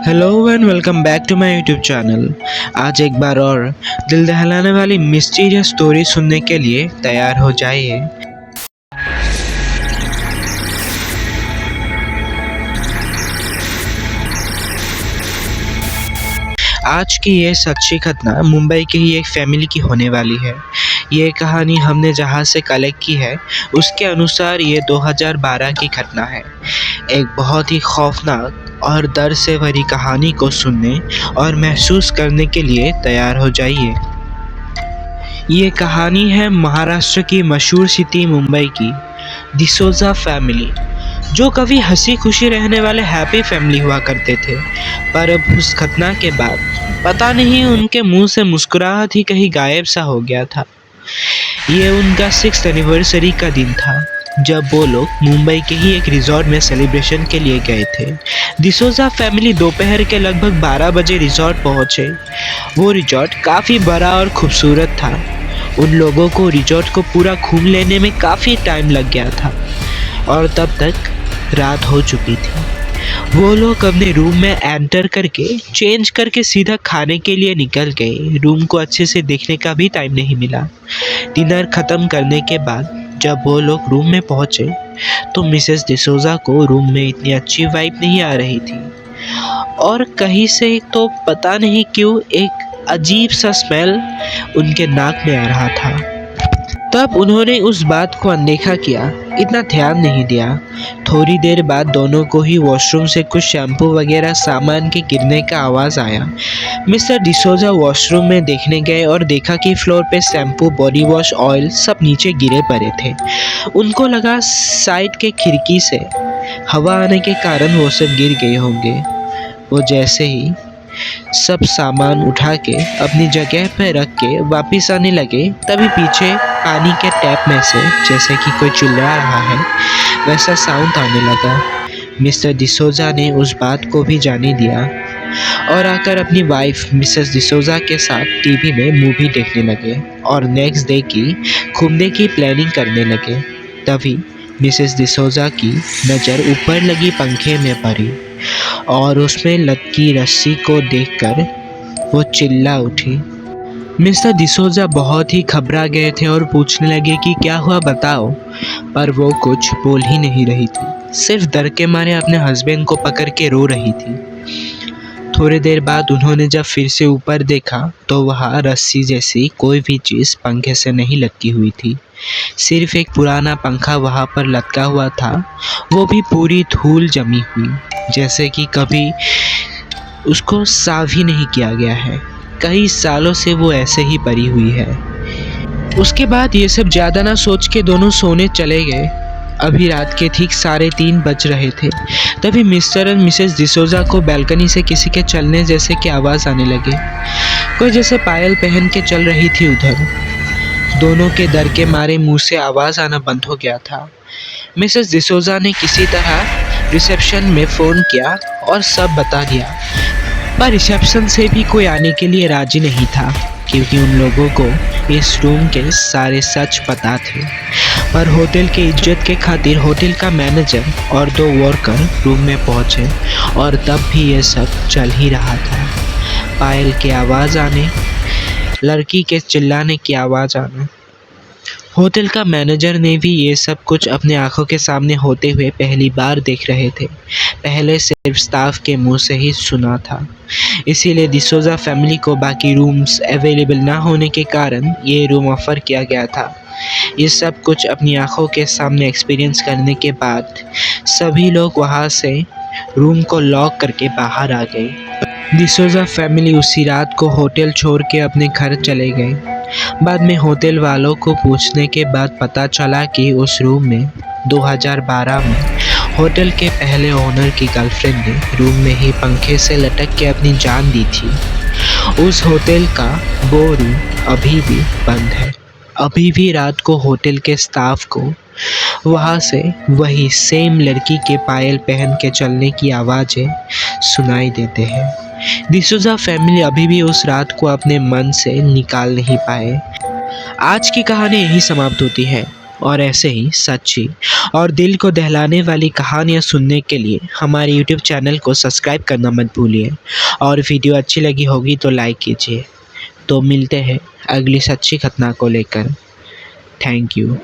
Hello and welcome back to my YouTube channel. आज एक बार और दिल दहलाने वाली मिस्टीरियस स्टोरी सुनने के लिए तैयार हो जाइए। आज की ये सच्ची घटना मुंबई की ही एक फैमिली की होने वाली है। ये कहानी हमने जहाँ से कलेक्ट की है उसके अनुसार ये 2012 की घटना है। एक बहुत ही खौफनाक और डर से भरी कहानी को सुनने और महसूस करने के लिए तैयार हो जाइए। ये कहानी है महाराष्ट्र की मशहूर सिटी मुंबई की डिसोजा फैमिली, जो कभी हंसी खुशी रहने वाले हैप्पी फैमिली हुआ करते थे। पर अब उस घटना के बाद पता नहीं उनके मुंह से मुस्कुराहट ही कहीं गायब सा हो गया था। ये उनका 6th एनिवर्सरी का दिन था जब वो लोग मुंबई के ही एक रिजॉर्ट में सेलिब्रेशन के लिए गए थे। डिसोजा फैमिली दोपहर के लगभग 12 बजे रिजॉर्ट पहुंचे। वो रिजॉर्ट काफ़ी बड़ा और खूबसूरत था। उन लोगों को रिजॉर्ट को पूरा घूम लेने में काफ़ी टाइम लग गया था और तब तक रात हो चुकी थी। वो लोग अपने रूम में एंटर करके चेंज करके सीधा खाने के लिए निकल गए। रूम को अच्छे से देखने का भी टाइम नहीं मिला। डिनर ख़त्म करने के बाद जब वो लोग रूम में पहुंचे तो मिसेस डिसोजा को रूम में इतनी अच्छी वाइब नहीं आ रही थी और कहीं से तो पता नहीं क्यों एक अजीब सा स्मेल उनके नाक में आ रहा था। तब उन्होंने उस बात को अनदेखा किया, इतना ध्यान नहीं दिया। थोड़ी देर बाद दोनों को ही वॉशरूम से कुछ शैम्पू वगैरह सामान के गिरने का आवाज़ आया। मिस्टर डिसोजा वॉशरूम में देखने गए और देखा कि फ्लोर पे शैम्पू, बॉडी वॉश, ऑयल सब नीचे गिरे पड़े थे। उनको लगा साइड के खिड़की से हवा आने के कारण वो सब गिर गए होंगे। वो जैसे ही सब सामान उठा के अपनी जगह पर रख के वापस आने लगे तभी पीछे पानी के टैप में से जैसे कि कोई चिल्ला रहा है वैसा साउंड आने लगा। मिस्टर डिसोजा ने उस बात को भी जाने दिया और आकर अपनी वाइफ मिसेस डिसोजा के साथ टीवी में मूवी देखने लगे और नेक्स्ट डे की घूमने की प्लानिंग करने लगे। तभी मिसेस डिसोजा की नज़र ऊपर लगी पंखे में पड़ी और उसमें लटकी रस्सी को देखकर वो चिल्ला उठी। मिस्टर डिसोजा बहुत ही घबरा गए थे और पूछने लगे कि क्या हुआ बताओ, पर वो कुछ बोल ही नहीं रही थी, सिर्फ डर के मारे अपने हस्बैंड को पकड़ के रो रही थी। थोड़ी देर बाद उन्होंने जब फिर से ऊपर देखा तो वहाँ रस्सी जैसी कोई भी चीज़ पंखे से नहीं लटकी हुई थी, सिर्फ एक पुराना पंखा वहाँ पर लटका हुआ था, वो भी पूरी धूल जमी हुई, जैसे कि कभी उसको साफ ही नहीं किया गया है। कई सालों से वो ऐसे ही पड़ी हुई है। उसके बाद ये सब ज़्यादा ना सोच के दोनों सोने चले गए। अभी रात के ठीक 3:30 बज रहे थे। तभी मिस्टर और मिसेस डिसोजा को बालकनी से किसी के चलने जैसे की आवाज़ आने लगे। कोई जैसे पायल पहन के चल रही थी उधर। दोनों के डर के मारे मुंह से आवाज़ आना बंद हो गया था। मिसेस डिसोजा ने किसी तरह रिसेप्शन में फ़ोन किया और सब बता दिया, पर रिसेप्शन से भी कोई आने के लिए राजी नहीं था क्योंकि उन लोगों को इस रूम के सारे सच पता थे। पर होटल के इज्जत के खातिर होटल का मैनेजर और 2 वर्कर रूम में पहुंचे और तब भी ये सब चल ही रहा था। पायल की आवाज़ आने, लड़की के चिल्लाने की आवाज़ आना। होटल का मैनेजर ने भी ये सब कुछ अपने आंखों के सामने होते हुए पहली बार देख रहे थे। पहले सिर्फ स्टाफ के मुंह से ही सुना था। इसीलिए डिसोजा फैमिली को बाकी रूम्स अवेलेबल ना होने के कारण ये रूम ऑफर किया गया था। ये सब कुछ अपनी आंखों के सामने एक्सपीरियंस करने के बाद सभी लोग वहाँ से रूम को लॉक करके बाहर आ गए। डिसोजा फैमिली उसी रात को होटल छोड़ के अपने घर चले गए। बाद में होटल वालों को पूछने के बाद पता चला कि उस रूम में 2012 में होटल के पहले ओनर की गर्लफ्रेंड ने रूम में ही पंखे से लटक के अपनी जान दी थी। उस होटल का वो रूम अभी भी बंद है। अभी भी रात को होटल के स्टाफ को वहाँ से वही सेम लड़की के पायल पहन के चलने की आवाज़ें सुनाई देते हैं। डिसोजा फैमिली अभी भी उस रात को अपने मन से निकाल नहीं पाए। आज की कहानी यही समाप्त होती है। और ऐसे ही सच्ची और दिल को दहलाने वाली कहानियाँ सुनने के लिए हमारे यूट्यूब चैनल को सब्सक्राइब करना मत भूलिए और वीडियो अच्छी लगी होगी तो लाइक कीजिए। तो मिलते हैं अगली सच्ची घटना को लेकर। Thank you.